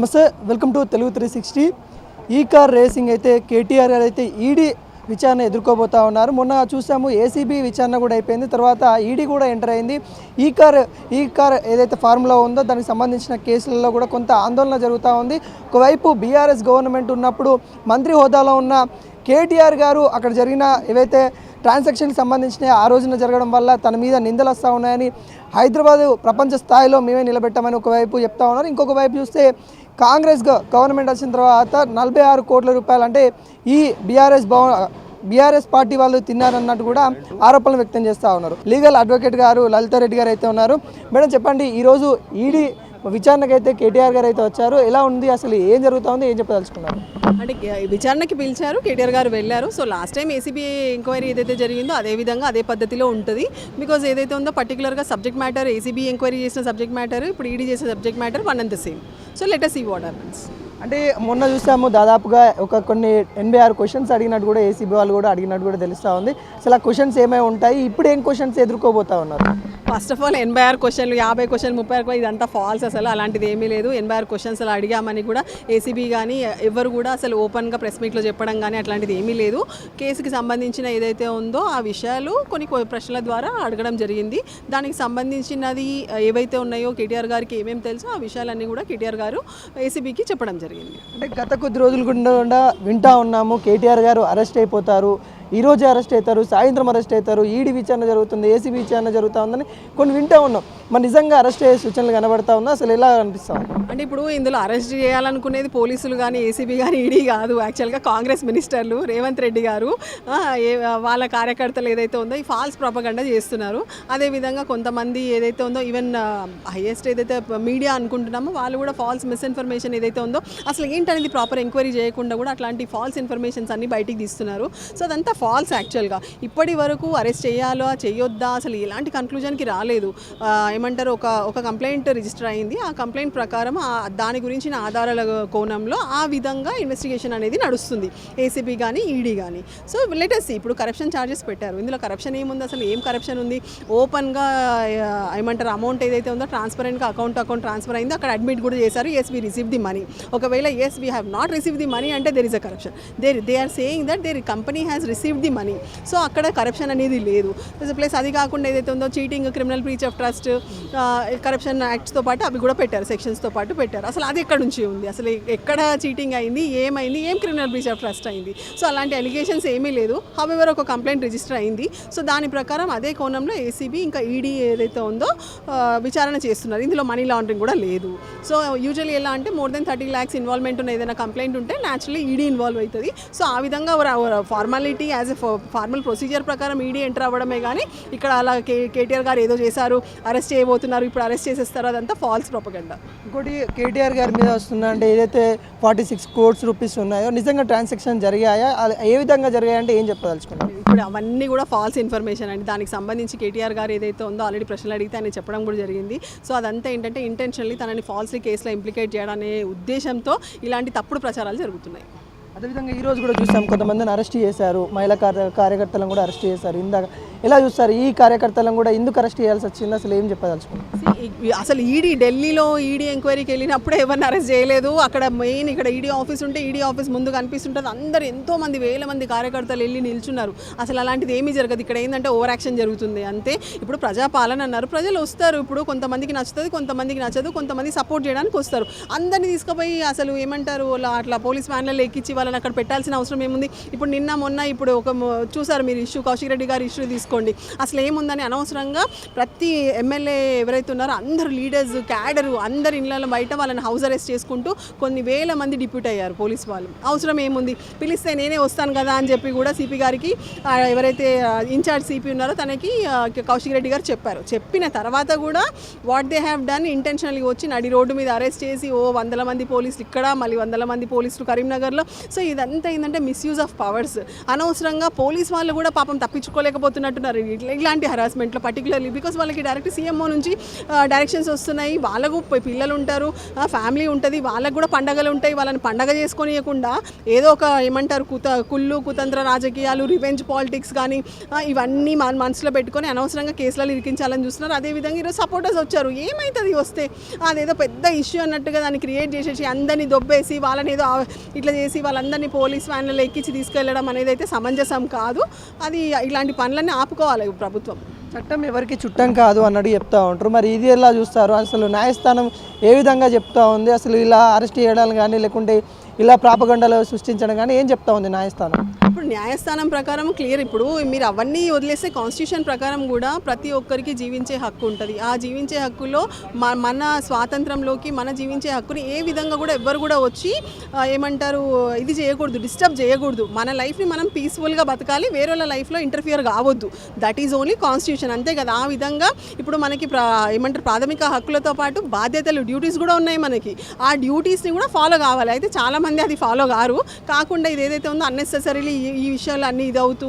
నమస్తే, welcome to Telugu 360. ఈ car racing అయితే కేటీఆర్ గారు అయితే ఈడీ విచారణ ఎదుర్కోబోతా ఉన్నారు. మొన్న చూసాము ఏసీబీ విచారణ కూడా అయిపోయింది, తర్వాత ఈడీ కూడా ఎంటర్ అయింది. ఈ కార్ ఏదైతే ఫార్ములా ఉందో దానికి సంబంధించిన కేసులలో కూడా కొంత ఆందోళన జరుగుతూ ఉంది. ఒకవైపు బీఆర్ఎస్ గవర్నమెంట్ ఉన్నప్పుడు మంత్రి హోదాలో ఉన్న కేటీఆర్ గారు అక్కడ జరిగిన ఏవైతే ట్రాన్సాక్షన్కి సంబంధించిన ఆ రోజున జరగడం వల్ల తన మీద నిందలు వస్తూ ఉన్నాయని, హైదరాబాద్ ప్రపంచ స్థాయిలో మేమే నిలబెట్టామని ఒకవైపు చెప్తా ఉన్నారు. ఇంకొక వైపు చూస్తే కాంగ్రెస్ గవర్నమెంట్ వచ్చిన తర్వాత 46 కోట్ల రూపాయలు అంటే ఈ బీఆర్ఎస్ పార్టీ వాళ్ళు తిన్నారన్నట్టు కూడా ఆరోపణలు వ్యక్తం చేస్తూ ఉన్నారు. లీగల్ అడ్వకేట్ గారు లలితారెడ్డి గారు అయితే ఉన్నారు. మేడం చెప్పండి, ఈరోజు ఈడీ విచారణకు అయితే కేటీఆర్ గారు అయితే వచ్చారు. ఎలా ఉంది, అసలు ఏం జరుగుతుంది, ఏం చెప్పదలుచుకున్నారు? అంటే విచారణకి పిలిచారు, కేటీఆర్ గారు వెళ్ళారు. So last time ACB enquiry ఏదైతే జరిగిందో అదే విధంగా అదే పద్ధతిలో ఉంటుంది. బికాజ్ ఏదైతే ఉందో పర్టికులర్గా సబ్జెక్ట్ మ్యాటర్, ఏసీబీ ఎంక్వైరీ చేసిన సబ్జెక్ట్ మ్యాటర్, ఇప్పుడు ఈడీ చేసిన subject matter one and the same. So let us see what happens. అంటే మొన్న చూసాము దాదాపుగా కొన్ని 86 క్వశ్చన్స్ అడిగినట్టు కూడా ఏసీబీ వాళ్ళు కూడా అడిగినట్టు కూడా తెలుస్తూ ఉంది. అసలు ఆ క్వశ్చన్స్ ఏమై ఉంటాయి, ఇప్పుడు ఏం క్వశ్చన్స్ ఎదుర్కోబోతా ఉన్నారు? ఫస్ట్ ఆఫ్ ఆల్ 86 క్వశ్చన్లు, 50 క్వశ్చన్లు, 30 ఇదంతా ఫాల్స్. అసలు అలాంటిది ఏమీ లేదు. 86 క్వశ్చన్స్ అలా అడిగామని కూడా ఏసీబీ కానీ ఎవరు కూడా అసలు ఓపెన్గా ప్రెస్ మీట్లో చెప్పడం కానీ అట్లాంటిది ఏమీ లేదు. కేసుకి సంబంధించిన ఏదైతే ఉందో ఆ విషయాలు కొన్ని ప్రశ్నల ద్వారా అడగడం జరిగింది. దానికి సంబంధించినది ఏవైతే ఉన్నాయో కేటీఆర్ గారికి ఏమేమి తెలుసో ఆ విషయాలన్నీ కూడా కేటీఆర్ గారు ఏసీబీకి చెప్పడం జరిగింది. అంటే గత కొద్ది రోజులు కూడా వింటా ఉన్నాము, కేటీఆర్ గారు అరెస్ట్ అయిపోతారు, ఈరోజు అరెస్ట్ అవుతారు, సాయంత్రం అరెస్ట్ అవుతారు, ఈడీ విచారణ జరుగుతుంది, ఏసీబీ విచారణ జరుగుతూ ఉందని కొన్ని వింటూ ఉన్నాం. మరి నిజంగా అరెస్ట్ అయ్యే సూచనలు కనబడతా ఉన్నా, అసలు ఎలా అనిపిస్తాం? అంటే ఇప్పుడు ఇందులో అరెస్ట్ చేయాలనుకునేది పోలీసులు కానీ ఏసీబీ కానీ ఈడీ కాదు. యాక్చువల్గా కాంగ్రెస్ మినిస్టర్లు రేవంత్ రెడ్డి గారు వాళ్ళ కార్యకర్తలు ఏదైతే ఉందో ఈ ఫాల్స్ ప్రాపగండా చేస్తున్నారు. అదేవిధంగా కొంతమంది ఏదైతే ఉందో ఈవెన్ హైయెస్ట్ ఏదైతే మీడియా అనుకుంటున్నామో వాళ్ళు కూడా ఫాల్స్ మిస్ఇన్ఫర్మేషన్ ఏదైతే ఉందో అసలు ఏంటనేది ప్రాపర్ ఎంక్వైరీ చేయకుండా కూడా అట్లాంటి ఫాల్స్ ఇన్ఫర్మేషన్స్ అన్ని బయటికి తీస్తున్నారు. సో అదంతా ఫాల్స్. యాక్చువల్గా ఇప్పటి వరకు అరెస్ట్ చేయాలో చేయొద్దా అసలు ఎలాంటి కన్క్లూజన్కి రాలేదు. ఏమంటారు, ఒక కంప్లైంట్ రిజిస్టర్ అయింది. ఆ కంప్లైంట్ ప్రకారం దాని గురించిన ఆధారాల కోణంలో ఆ విధంగా ఇన్వెస్టిగేషన్ అనేది నడుస్తుంది, ఏసీబీ కానీ ఈడీ కానీ. So let us see. ఇప్పుడు కరప్షన్ ఛార్జెస్ పెట్టారు. ఇందులో కరప్షన్ ఏముంది, అసలు ఏం కరప్షన్ ఉంది? ఓపెన్గా ఏమంటారు అమౌంట్ ఏదైతే ఉందో ట్రాన్స్పరెంట్గా అకౌంట్ ట్రాన్స్ఫర్ అయింది, అక్కడ అడ్మిట్ కూడా చేశారు, yes we receive the money. ఒకవేళ yes we have not receive the money అంటే there is a corruption. They are saying that their company has receive the money. So అక్కడ కరప్షన్ అనేది లేదు. Plus అది కాకుండా ఏదైతే ఉందో cheating, criminal breach of trust, corruption యాక్ట్స్తో పాటు అవి కూడా పెట్టారు, సెక్షన్స్తో పాటు పెట్టారు. అసలు అది ఎక్కడ నుంచి ఉంది, అసలు ఎక్కడ చీటింగ్ అయింది, ఏమైంది, ఏం క్రిమినల్ బ్రీచ్ ఆఫ్ ట్రస్ట్ అయింది? సో అలాంటి అలిగేషన్స్ ఏమీ లేదు. హౌవెవర్ ఒక కంప్లైంట్ రిజిస్టర్ అయింది. సో దాని ప్రకారం అదే కోణంలో ఏసీబీ ఇంకా ఈడీ ఏదైతే ఉందో విచారణ చేస్తున్నారు. ఇందులో మనీ లాండరింగ్ కూడా లేదు. సో యూజువల్లీ ఎలా అంటే మోర్ దెన్ 30 lakhs ఇన్వాల్వ్మెంట్ ఉన్న ఏదైనా కంప్లైంట్ ఉంటే న్యాచురల్లీ ఈడీ ఇన్వాల్వ్ అవుతుంది. సో ఆ విధంగా formality as a formal procedure ప్రకారం ఈడీ ఎంటర్ అవ్వడమే కానీ ఇక్కడ అలా కేటీఆర్ గారు ఏదో చేశారు, అరెస్ట్ చేయబోతున్నారు, ఇప్పుడు అరెస్ట్ చేసేస్తారు, అదంతా ఫాల్స్ ప్రొపగండా. ఇంకోటి కేటీఆర్ గారి మీద వస్తుందా అంటే ఏదైతే 46 crores రూపీస్ ఉన్నాయో నిజంగా ట్రాన్సాక్షన్ జరిగాయా, ఏ విధంగా జరిగాయంటే ఏం చెప్పదలుచుకున్నారు? ఇప్పుడు అవన్నీ కూడా ఫాల్స్ ఇన్ఫర్మేషన్ అండి. దానికి సంబంధించి కేటీఆర్ గారు ఏదైతే ఉందో ఆల్రెడీ ప్రశ్నలు అడిగితే ఆయన చెప్పడం కూడా జరిగింది. సో అదంతా ఏంటంటే ఇంటెన్షనల్లీ తనని ఫాల్స్లీ కేసులో ఇంప్లికేట్ చేయడం అనే ఉద్దేశంతో ఇలాంటి తప్పుడు ప్రచారాలు జరుగుతున్నాయి. అదేవిధంగా ఈరోజు కూడా చూసాం, కొంతమందిని అరెస్ట్ చేశారు, మహిళా కార్యకర్తలను కూడా అరెస్ట్ చేశారు. ఇందాక ఎలా చూస్తారు, ఈ కార్యకర్తలను కూడా ఎందుకు అరెస్ట్ చేయాల్సి వచ్చింది, అసలు ఏం చెప్పదలుచుకున్నారు? అసలు ఢిల్లీలో ఈడీ ఎంక్వైరీకి వెళ్ళినప్పుడే ఎవరిని అరెస్ట్ చేయలేదు. అక్కడ మెయిన్ ఇక్కడ ఈడీ ఆఫీస్ ఉంటే ఈడీ ఆఫీస్ ముందు కనిపిస్తుంటుంది, అందరు ఎంతోమంది వేల మంది కార్యకర్తలు వెళ్ళి నిల్చున్నారు. అసలు అలాంటిది ఏమీ జరగదు. ఇక్కడ ఏంటంటే ఓవర్ యాక్షన్ జరుగుతుంది అంతే. ఇప్పుడు ప్రజాపాలన అన్నారు, ప్రజలు వస్తారు. ఇప్పుడు కొంతమందికి నచ్చుతుంది, కొంతమందికి నచ్చదు, కొంతమంది సపోర్ట్ చేయడానికి వస్తారు. అందరినీ తీసుకుపోయి అసలు ఏమంటారు అట్లా పోలీస్ వ్యాన్లలో ఎక్కించి వాళ్ళని అక్కడ పెట్టాల్సిన అవసరం ఏముంది? ఇప్పుడు మొన్న ఇప్పుడు చూసారు మీరు ఇష్యూ, కౌశిక్ రెడ్డి గారి ఇష్యూ తీసుకోండి. అసలు ఏముందని అనవసరంగా ప్రతి ఎమ్మెల్యే ఎవరైతే ఉన్నారో అందరు లీడర్స్, క్యాడరు అందరు ఇళ్ళ బయట వాళ్ళని హౌస్ అరెస్ట్ చేసుకుంటూ కొన్ని వేల మంది డిప్యూట్ అయ్యారు పోలీస్ వాళ్ళు. అవసరం ఏముంది? పిలిస్తే నేనే వస్తాను కదా అని చెప్పి కూడా సిపి గారికి, ఎవరైతే ఇన్ఛార్జ్ సిపి ఉన్నారో తనకి కౌశిక్ రెడ్డి గారు చెప్పారు. చెప్పిన తర్వాత కూడా వాట్ దే హ్యావ్ డన్, ఇంటెన్షనల్గా వచ్చి నడి రోడ్డు మీద అరెస్ట్ చేసి 100 మంది పోలీసులు ఇక్కడ, మళ్ళీ 100 మంది పోలీసులు కరీంనగర్లో. సో ఇదంతా ఏంటంటే మిస్యూజ్ ఆఫ్ పవర్స్. అనవసరంగా పోలీస్ వాళ్ళు కూడా పాపం తప్పించుకోలేకపోతున్నట్టున్నారు ఇలాంటి హరాస్మెంట్లో, పర్టికులర్లీ బికాస్ వాళ్ళకి డైరెక్ట్ సీఎంఓ నుంచి డైరెక్షన్స్ వస్తున్నాయి. వాళ్ళకు పిల్లలు ఉంటారు, ఫ్యామిలీ ఉంటుంది, వాళ్ళకు కూడా పండగలు ఉంటాయి. వాళ్ళని పండగ చేసుకొనియకుండా ఏదో ఒక ఏమంటారు కుళ్ళు కుతంత్ర రాజకీయాలు, రివెంజ్ పాలిటిక్స్ కానీ ఇవన్నీ మనసులో పెట్టుకొని అనవసరంగా కేసులలో ఇరికించాలని చూస్తున్నారు. అదేవిధంగా ఈరోజు సపోర్టర్స్ వచ్చారు. ఏమవుతుంది వస్తే అదేదో పెద్ద ఇష్యూ అన్నట్టుగా దాన్ని క్రియేట్ చేసేసి అందరినీ దొబ్బేసి వాళ్ళని ఏదో ఇట్లా చేసి వాళ్ళందరినీ పోలీస్ వ్యాన్లలో ఎక్కించి తీసుకెళ్ళడం అనేది అయితే సమంజసం కాదు. అది ఇలాంటి పనులన్నీ ఆపుకోవాలి ప్రభుత్వం. చట్టం ఎవరికి చుట్టం కాదు అన్నట్టు చెప్తా ఉంటారు. మరి ఇది ఎలా చూస్తారు? అసలు న్యాయస్థానం ఏ విధంగా చెప్తా ఉంది? అసలు ఇలా అరెస్ట్ చేయడం కానీ లేకుంటే ఇలా ప్రాపగండాలు సృష్టించడం కానీ ఏం చెప్తా ఉంది న్యాయస్థానం? ఇప్పుడు న్యాయస్థానం ప్రకారం క్లియర్. ఇప్పుడు మీరు అవన్నీ వదిలేస్తే కాన్స్టిట్యూషన్ ప్రకారం కూడా ప్రతి ఒక్కరికి జీవించే హక్కు ఉంటుంది. ఆ జీవించే హక్కులో మన స్వాతంత్రంలోకి మన జీవించే హక్కుని ఏ విధంగా కూడా ఎవ్వరు కూడా వచ్చి ఏమంటారు ఇది చేయకూడదు, డిస్టర్బ్ చేయకూడదు. మన లైఫ్ని మనం పీస్ఫుల్గా బతకాలి, వేరే వాళ్ళ లైఫ్లో ఇంటర్ఫియర్ కావద్దు. దట్ ఈజ్ ఓన్లీ కాన్స్టిట్యూషన్, అంతే కదా. ఆ విధంగా ఇప్పుడు మనకి ఏమంటారు ప్రాథమిక హక్కులతో పాటు బాధ్యతలు, డ్యూటీస్ కూడా ఉన్నాయి మనకి. ఆ డ్యూటీస్ని కూడా ఫాలో కావాలి. అయితే చాలామంది అది ఫాలో కాకుండా ఇది ఏదైతే ఉందో అన్నెసెసరీలీ ఈ విషయాలు అన్నీ ఇదవుతూ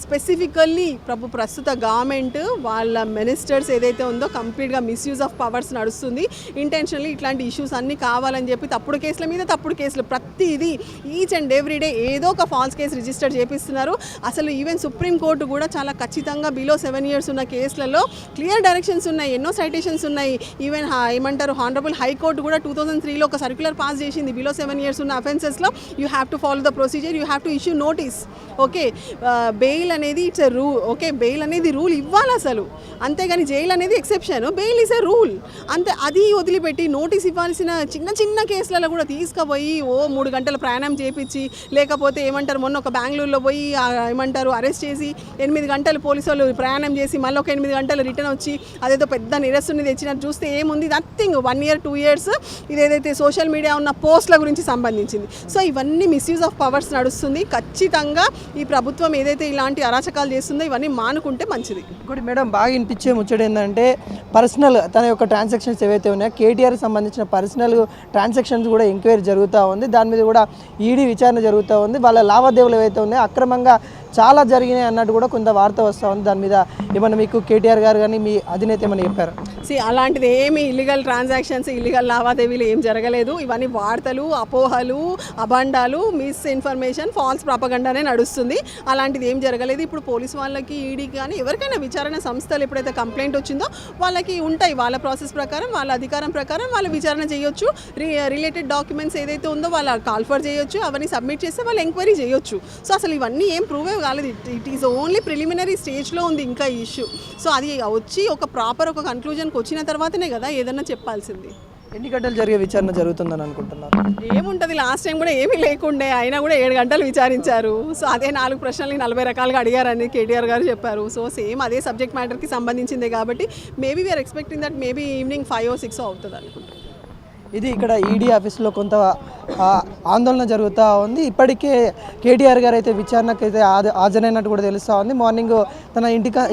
స్పెసిఫికల్లీ ప్రస్తుత గవర్నమెంట్ వాళ్ళ మినిస్టర్స్ ఏదైతే ఉందో కంప్లీట్గా మిస్యూజ్ ఆఫ్ పవర్స్ నడుస్తుంది. ఇంటెన్షనల్లీ ఇట్లాంటి ఇష్యూస్ అన్నీ కావాలని చెప్పి తప్పుడు కేసుల మీద తప్పుడు కేసులు ప్రతిదీ ఈచ్ అండ్ ఎవ్రీడే ఏదో ఒక ఫాల్స్ కేసు రిజిస్టర్ చేపిస్తున్నారు. అసలు ఈవెన్ సుప్రీంకోర్టు కూడా చాలా ఖచ్చితంగా బిలో 7 years ఉన్న కేసులలో క్లియర్ డైరెక్షన్స్ ఉన్నాయి, ఎన్నో సైటేషన్స్ ఉన్నాయి. ఈవెన్ ఏమంటారు హానరబుల్ హైకోర్టు కూడా 2003లో ఒక సర్క్యులర్ పాస్ చేసింది. బిలో 7 years ఉన్న అఫెన్సెస్లో you have to follow the procedure, you have to issue notice. Okay, bail అనేది it's a rule. Okay, bail అనేది రూల్ ఇవ్వాలి అసలు, అంతేగాని జైలు అనేది exception, bail is a rule అంతే. అది వదిలిపెట్టి నోటీస్ ఇవ్వాల్సిన చిన్న చిన్న కేసులలో కూడా తీసుకుపోయి 3 గంటల ప్రయాణం చేపించి, లేకపోతే ఏమంటారు మొన్న ఒక బెంగళూరులో పోయి ఏమంటారు అరెస్ట్ చేసి 8 గంటలు పోలీసు వాళ్ళు ప్రయాణం చేసి మళ్ళీ ఒక 8 గంటలు రిటర్న్ వచ్చి అదేదో పెద్ద నిరసనని తెచ్చినట్టు చూస్తే ఏముంది? నథింగ్. 1 year 2 years ఇదేదైతే సోషల్ మీడియా ఉన్న పోస్టుల గురించి సంబంధించింది. సో ఇవన్నీ మిస్యూజ్ ఆఫ్ పవర్స్ నడుస్తుంది. ఖచ్చితంగా ఈ ప్రభుత్వం ఏదైతే ఇలాంటి అరాచకాలు చేస్తుందో ఇవన్నీ మానుకుంటే మంచిది. ఇంకోటి మేడం బాగా వినిపించే ముచ్చట ఏంటంటే పర్సనల్ తన యొక్క ట్రాన్సాక్షన్స్ ఏవైతే ఉన్నాయో కేటీఆర్కి సంబంధించిన పర్సనల్ ట్రాన్సాక్షన్స్ కూడా ఎంక్వైరీ జరుగుతూ ఉంది. దాని మీద కూడా ఈడీ విచారణ జరుగుతూ ఉంది. వాళ్ళ లావాదేవీలు ఏవైతే ఉన్నాయో అక్రమంగా చాలా జరిగినాయి అన్నట్టు కూడా కొంత వార్త వస్తూ ఉంది. దాని మీద ఏమన్నా మీకు కేటీఆర్ గారు కానీ మీ అధినేత ఏమన్నా చెప్పారు? అలాంటిది ఏమి ఇల్లీగల్ ట్రాన్సాక్షన్స్, ఇల్లీగల్ లావాదేవీలు ఏం జరగలేదు. ఇవన్నీ వార్తలు, అపోహలు, అబండాలు, మిస్ ఇన్ఫర్మేషన్, ఫాల్స్ ప్రాపగండానే నడుస్తుంది. అలాంటిది ఏం జరగలేదు. ఇప్పుడు పోలీసు వాళ్ళకి, ఈడీకి కానీ ఎవరికైనా విచారణ సంస్థలు ఎప్పుడైతే కంప్లైంట్ వచ్చిందో వాళ్ళకి ఉంటాయి, వాళ్ళ ప్రాసెస్ ప్రకారం, వాళ్ళ అధికారం ప్రకారం వాళ్ళు విచారణ చేయొచ్చు. రిలేటెడ్ డాక్యుమెంట్స్ ఏదైతే ఉందో వాళ్ళు కాల్ఫర్ చేయొచ్చు, అవన్నీ సబ్మిట్ చేస్తే వాళ్ళు ఎంక్వైరీ చేయొచ్చు. సో అసలు ఇవన్నీ ఏం ప్రూవ్ కాలేదు. ఇట్ ఈస్ ఓన్లీ ప్రిలిమినరీ స్టేజ్లో ఉంది ఇంకా ఈ ఇష్యూ. సో అది వచ్చి ఒక ప్రాపర్ ఒక కన్క్లూజన్కి వచ్చిన తర్వాతనే కదా ఏదన్నా చెప్పాల్సింది. ఎన్ని గంటలు జరిగే విచారణ జరుగుతుందని అనుకుంటున్నారు? ఏముంటుంది, లాస్ట్ టైం కూడా ఏమీ లేకుండే, అయినా కూడా 7 గంటలు విచారించారు. సో అదే 4 ప్రశ్నలు 40 రకాలుగా అడిగారని కేటీఆర్ గారు చెప్పారు. సో సేమ్ అదే సబ్జెక్ట్ మ్యాటర్కి సంబంధించిందే కాబట్టి maybe we are expecting that maybe evening 5 or 6 అవుతుంది అనుకుంటున్నాను. ఇది ఇక్కడ ఈడీ ఆఫీస్లో కొంత ఆందోళన జరుగుతూ ఉంది. ఇప్పటికే కేటీఆర్ గారు అయితే విచారణకు అయితే హాజరైనట్టు కూడా తెలుస్తూ ఉంది. మార్నింగ్ తన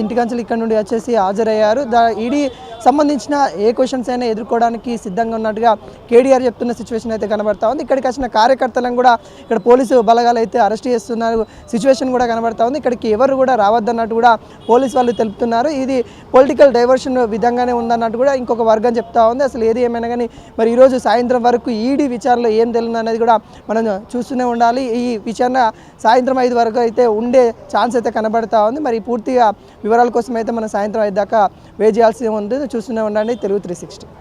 ఇంటికంచెలు ఇక్కడ నుండి వచ్చేసి హాజరయ్యారు. ఈడీ సంబంధించిన ఏ క్వశ్చన్స్ అయినా ఎదుర్కోవడానికి సిద్ధంగా ఉన్నట్టుగా కేటీఆర్ చెప్తున్న సిచ్యువేషన్ అయితే కనబడతా ఉంది. ఇక్కడికి వచ్చిన కార్యకర్తలను కూడా ఇక్కడ పోలీసు బలగాలు అయితే అరెస్ట్ చేస్తున్నారు సిచ్యువేషన్ కూడా కనబడతా ఉంది. ఇక్కడికి ఎవరు కూడా రావద్దన్నట్టు కూడా పోలీసు వాళ్ళు తెలుపుతున్నారు. ఇది పొలిటికల్ డైవర్షన్ విధంగానే ఉందన్నట్టు కూడా ఇంకొక వర్గం చెప్తా ఉంది. అసలు ఏది ఏమైనా కానీ మరి ఈరోజు సాయంత్రం వరకు ఈడీ విచారణలో ఏం తెలియదు అనేది కూడా మనం చూస్తూనే ఉండాలి. ఈ విచారణ సాయంత్రం 5 వరకు అయితే ఉండే ఛాన్స్ అయితే కనబడతా ఉంది. మరి పూర్తిగా వివరాల కోసం అయితే మనం సాయంత్రం 5 దాకా వెయిట్ చేయాల్సి ఉంది. చూస్తూనే ఉండండి తెలుగు 360.